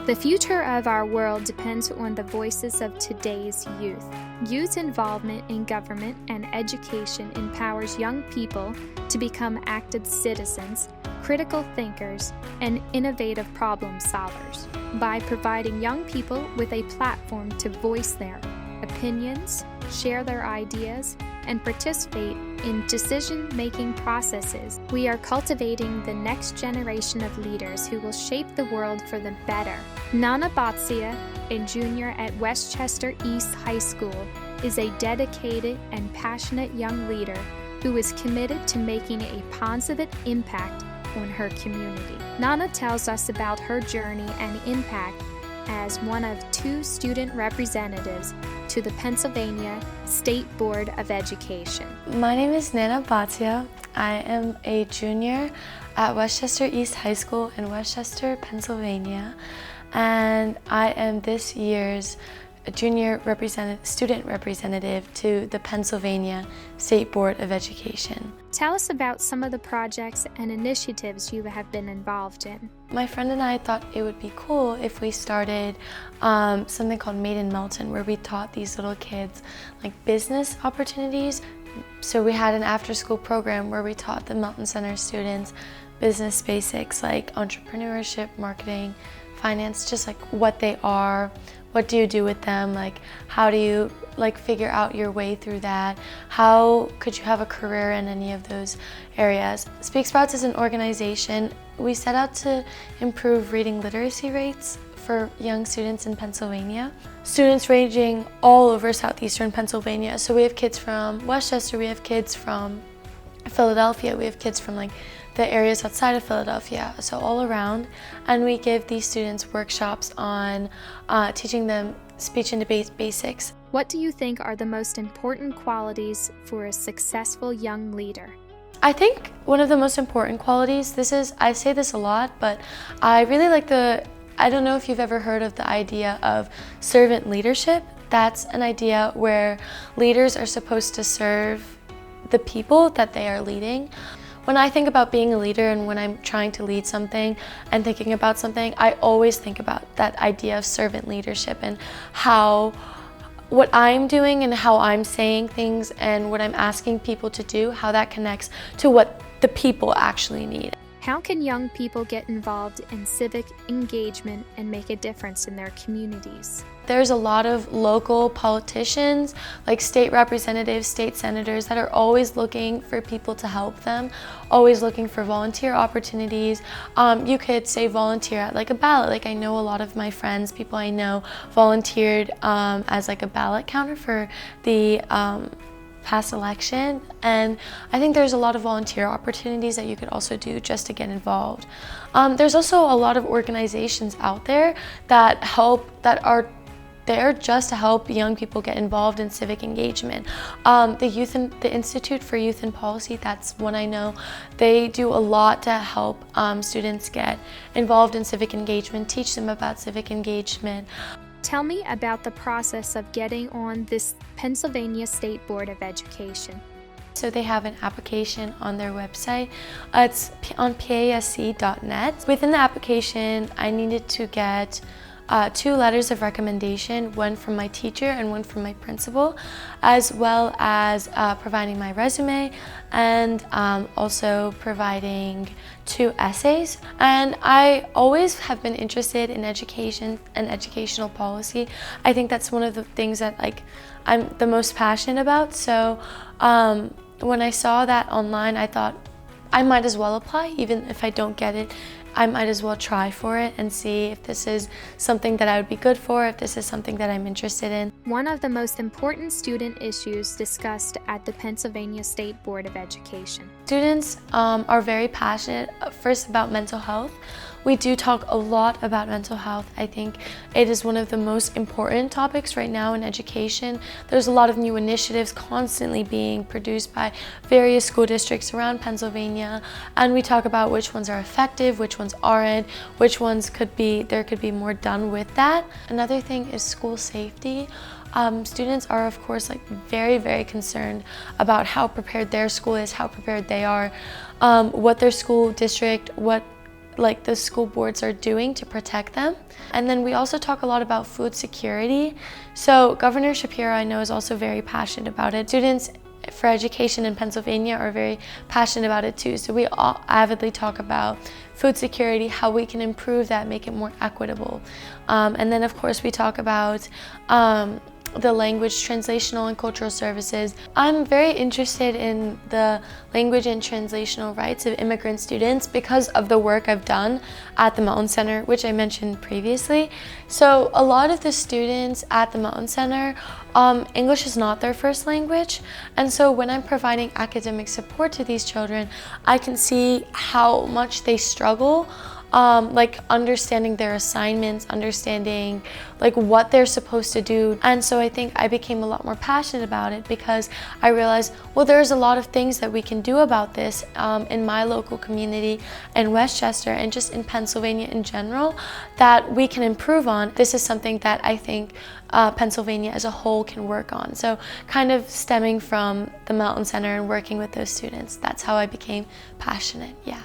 The future of our world depends on the voices of today's youth. Youth involvement in government and education empowers young people to become active citizens, critical thinkers, and innovative problem solvers. By providing young people with a platform to voice their opinions, share their ideas, and participate in decision-making processes, we are cultivating the next generation of leaders who will shape the world for the better. Naina Bhatia, a junior at Westchester East High School, is a dedicated and passionate young leader who is committed to making a positive impact on her community. Naina tells us about her journey and impact as one of 2 student representatives to the Pennsylvania State Board of Education. My name is Naina Bhatia. I am a junior at Westchester East High School in Westchester, Pennsylvania, and I am this year's junior student representative to the Pennsylvania State Board of Education. Tell us about some of the projects and initiatives you have been involved in. My friend and I thought it would be cool if we started something called Made in Melton, where we taught these little kids like business opportunities. So we had an after-school program where we taught the Melton Center students business basics like entrepreneurship, marketing, finance, just like what they are, what do you do with them, like how do you figure out your way through that, how could you have a career in any of those areas. Speak Sprouts is an organization. We set out to improve reading literacy rates for young students in Pennsylvania. Students ranging all over southeastern Pennsylvania. So we have kids from Westchester, we have kids from Philadelphia, we have kids from the areas outside of Philadelphia, so all around. And we give these students workshops on teaching them speech and debate basics. What do you think are the most important qualities for a successful young leader? I think one of the most important qualities, I say this a lot, but I really like I don't know if you've ever heard of the idea of servant leadership. That's an idea where leaders are supposed to serve the people that they are leading. When I think about being a leader and when I'm trying to lead something and thinking about something, I always think about that idea of servant leadership and how what I'm doing and how I'm saying things and what I'm asking people to do, how that connects to what the people actually need. How can young people get involved in civic engagement and make a difference in their communities? There's a lot of local politicians, like state representatives, state senators, that are always looking for people to help them, always looking for volunteer opportunities. You could say volunteer at a ballot. I know a lot of my friends, people I know, volunteered as a ballot counter for the past election, and I think there's a lot of volunteer opportunities that you could also do just to get involved. There's also a lot of organizations out there that are there just to help young people get involved in civic engagement. The Institute for Youth and Policy, that's one I know. They do a lot to help students get involved in civic engagement, teach them about civic engagement. Tell me about the process of getting on this Pennsylvania State Board of Education. So they have an application on their website. It's on pasc.net. Within the application, I needed to get 2 letters of recommendation, one from my teacher and one from my principal, as well as providing my resume and also providing 2 essays. And I always have been interested in education and educational policy. I think that's one of the things that I'm the most passionate about. So when I saw that online, I thought I might as well apply, even if I don't get it. I might as well try for it and see if this is something that I would be good for, if this is something that I'm interested in. One of the most important student issues discussed at the Pennsylvania State Board of Education. Students are very passionate, first about mental health. We do talk a lot about mental health. I think it is one of the most important topics right now in education. There's a lot of new initiatives constantly being produced by various school districts around Pennsylvania, and we talk about which ones are effective, which ones aren't, which ones there could be more done with that. Another thing is school safety. Students are, of course, very, very concerned about how prepared their school is, how prepared they are, what their school district, what like the school boards are doing to protect them. And then we also talk a lot about food security. So Governor Shapiro, I know, is also very passionate about it. Students for education in Pennsylvania are very passionate about it too. So we all avidly talk about food security, how we can improve that, make it more equitable. And then of course we talk about the language, translational and cultural services. I'm very interested in the language and translational rights of immigrant students because of the work I've done at the Mountain Center, which I mentioned previously. So a lot of the students at the Mountain Center, English is not their first language. And so when I'm providing academic support to these children, I can see how much they struggle like understanding their assignments, understanding like what they're supposed to do. And so I think I became a lot more passionate about it because I realized, well, there's a lot of things that we can do about this in my local community in Westchester and just in Pennsylvania in general that we can improve on. This is something that I think Pennsylvania as a whole can work on. So kind of stemming from the Mountain Center and working with those students, that's how I became passionate, yeah.